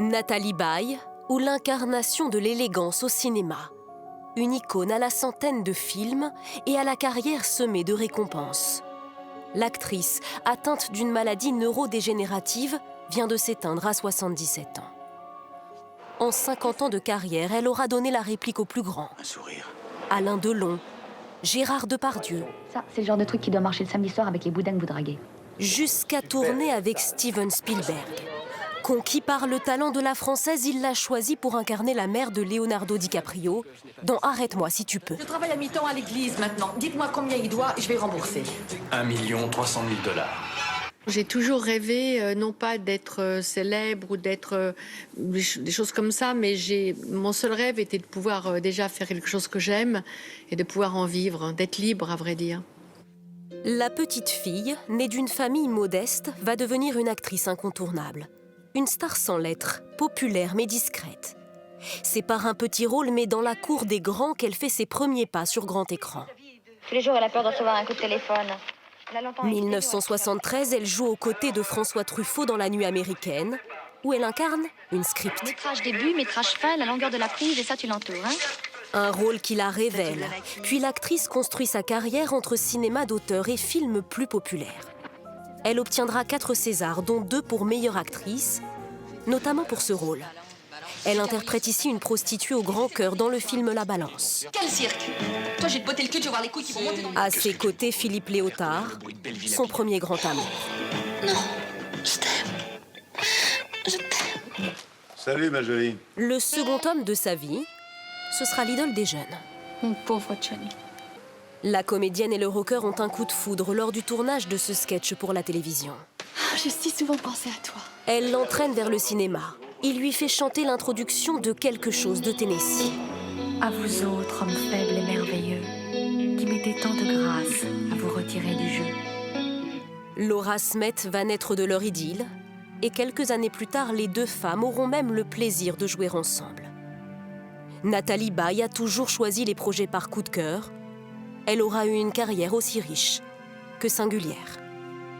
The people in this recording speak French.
Nathalie Baye, ou l'incarnation de l'élégance au cinéma. Une icône à la centaine de films et à la carrière semée de récompenses. L'actrice, atteinte d'une maladie neurodégénérative, vient de s'éteindre à 77 ans. En 50 ans de carrière, elle aura donné la réplique aux plus grands. Un sourire. Alain Delon, Gérard Depardieu. Ça, c'est le genre de truc qui doit marcher le samedi soir avec les boudins que vous draguez. Jusqu'à tourner avec Steven Spielberg. Conquis par le talent de la Française, il l'a choisi pour incarner la mère de Leonardo DiCaprio dans Arrête-moi si tu peux. Je travaille à mi-temps à l'église maintenant. Dites-moi combien il doit et je vais rembourser. 1 300 000 $. J'ai toujours rêvé, non pas d'être célèbre ou d'être des choses comme ça, mais mon seul rêve était de pouvoir déjà faire quelque chose que j'aime et de pouvoir en vivre, d'être libre, à vrai dire. La petite fille, née d'une famille modeste, va devenir une actrice incontournable. Une star sans lettres, populaire mais discrète. C'est par un petit rôle, mais dans la cour des grands, qu'elle fait ses premiers pas sur grand écran. Tous les jours, elle a peur de recevoir un coup de téléphone. 1973, elle joue aux côtés de François Truffaut dans La Nuit américaine, où elle incarne une script. Métrage début, métrage fin, la longueur de la prise, et ça, tu l'entoures, hein? Un rôle qui la révèle. Puis l'actrice construit sa carrière entre cinéma d'auteur et films plus populaires. Elle obtiendra 4 Césars, dont 2 pour meilleure actrice, notamment pour ce rôle. Elle interprète ici une prostituée au grand cœur dans le film La Balance. Quel cirque! Toi, j'ai te botter le cul, tu vas voir les couilles qui vont monter dans le... À ses côtés, Philippe Léotard, son premier grand amour. Non, je t'aime. Je t'aime. Salut, ma jolie. Le second tome de sa vie, ce sera l'idole des jeunes. Mon pauvre Johnny. La comédienne et le rocker ont un coup de foudre lors du tournage de ce sketch pour la télévision. J'ai si souvent pensé à toi. Elle l'entraîne vers le cinéma. Il lui fait chanter l'introduction de Quelque chose de Tennessee. À vous autres, hommes faibles et merveilleux, qui mettez tant de grâce à vous retirer du jeu. Laura Smet va naître de leur idylle, et quelques années plus tard, les deux femmes auront même le plaisir de jouer ensemble. Nathalie Baye a toujours choisi les projets par coup de cœur. Elle aura eu une carrière aussi riche que singulière.